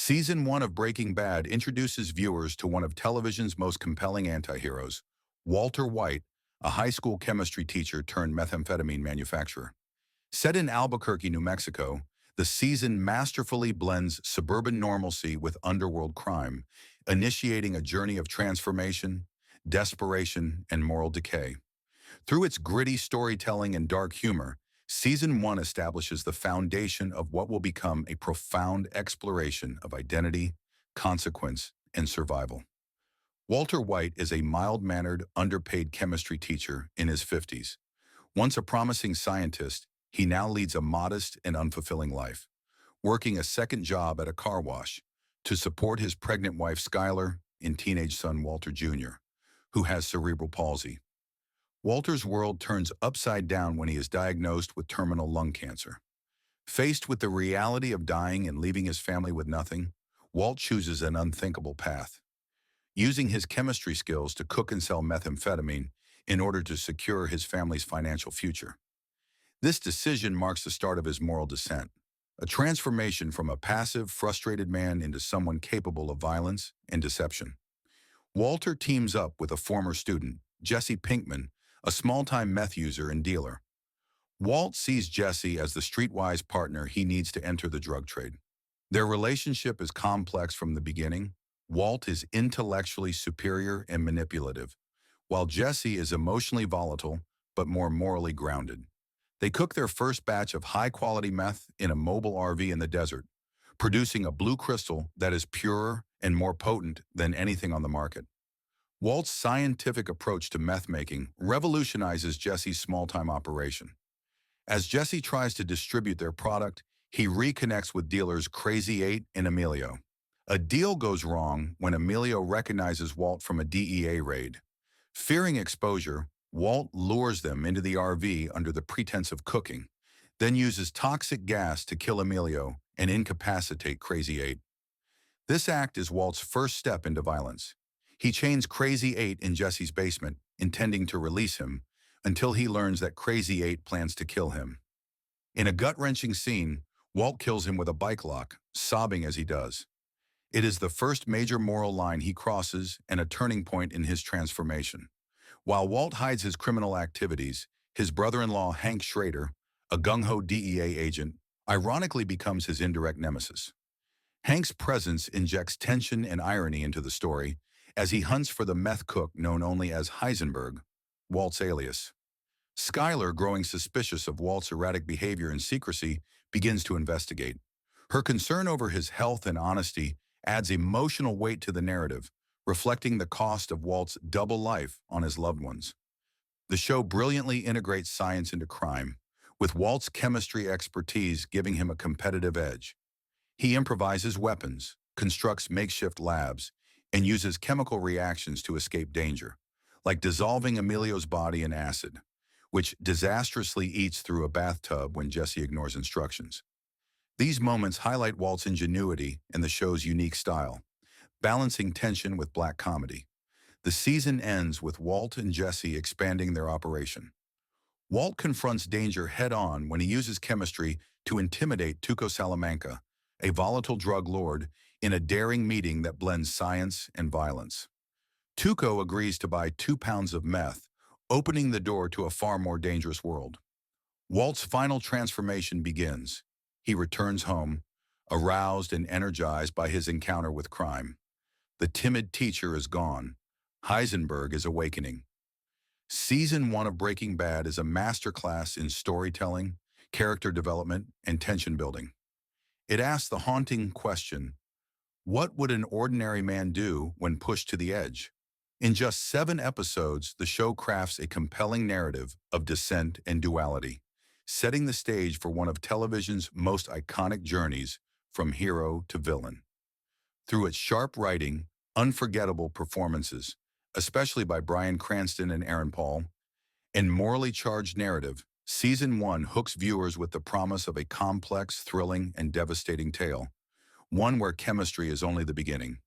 Season 1 of Breaking Bad introduces viewers to one of television's most compelling anti-heroes, Walter White, a high school chemistry teacher turned methamphetamine manufacturer. Set in Albuquerque, New Mexico, the season masterfully blends suburban normalcy with underworld crime, initiating a journey of transformation, desperation, and moral decay. Through its gritty storytelling and dark humor, Season 1 establishes the foundation of what will become a profound exploration of identity, consequence, and survival. Walter White is a mild-mannered, underpaid chemistry teacher in his 50s. Once a promising scientist, he now leads a modest and unfulfilling life, working a second job at a car wash to support his pregnant wife Skylar and teenage son Walter Jr., who has cerebral palsy. Walter's world turns upside down when he is diagnosed with terminal lung cancer. Faced with the reality of dying and leaving his family with nothing, Walt chooses an unthinkable path, using his chemistry skills to cook and sell methamphetamine in order to secure his family's financial future. This decision marks the start of his moral descent, a transformation from a passive, frustrated man into someone capable of violence and deception. Walter teams up with a former student, Jesse Pinkman, a small-time meth user and dealer. Walt sees Jesse as the streetwise partner he needs to enter the drug trade. Their relationship is complex from the beginning. Walt is intellectually superior and manipulative, while Jesse is emotionally volatile but more morally grounded. They cook their first batch of high-quality meth in a mobile RV in the desert, producing a blue crystal that is purer and more potent than anything on the market. Walt's scientific approach to meth making revolutionizes Jesse's small-time operation. As Jesse tries to distribute their product, he reconnects with dealers Crazy 8 and Emilio. A deal goes wrong when Emilio recognizes Walt from a DEA raid. Fearing exposure, Walt lures them into the RV under the pretense of cooking, then uses toxic gas to kill Emilio and incapacitate Crazy 8. This act is Walt's first step into violence. He chains Crazy 8 in Jesse's basement, intending to release him, until he learns that Crazy 8 plans to kill him. In a gut-wrenching scene, Walt kills him with a bike lock, sobbing as he does. It is the first major moral line he crosses and a turning point in his transformation. While Walt hides his criminal activities, his brother-in-law Hank Schrader, a gung-ho DEA agent, ironically becomes his indirect nemesis. Hank's presence injects tension and irony into the story, as he hunts for the meth cook known only as Heisenberg, Walt's alias. Skylar, growing suspicious of Walt's erratic behavior and secrecy, begins to investigate. Her concern over his health and honesty adds emotional weight to the narrative, reflecting the cost of Walt's double life on his loved ones. The show brilliantly integrates science into crime, with Walt's chemistry expertise giving him a competitive edge. He improvises weapons, constructs makeshift labs, and uses chemical reactions to escape danger, like dissolving Emilio's body in acid, which disastrously eats through a bathtub when Jesse ignores instructions. These moments highlight Walt's ingenuity and the show's unique style, balancing tension with black comedy. The season ends with Walt and Jesse expanding their operation. Walt confronts danger head-on when he uses chemistry to intimidate Tuco Salamanca, a volatile drug lord, in a daring meeting that blends science and violence. Tuco agrees to buy 2 pounds of meth, opening the door to a far more dangerous world. Walt's final transformation begins. He returns home, aroused and energized by his encounter with crime. The timid teacher is gone. Heisenberg is awakening. Season 1 of Breaking Bad is a masterclass in storytelling, character development, and tension building. It asks the haunting question, what would an ordinary man do when pushed to the edge? In just 7 episodes, the show crafts a compelling narrative of descent and duality, setting the stage for one of television's most iconic journeys from hero to villain. Through its sharp writing, unforgettable performances, especially by Bryan, Cranston, and Aaron Paul, and morally charged narrative, Season 1 hooks viewers with the promise of a complex, thrilling, and devastating tale, one where chemistry is only the beginning.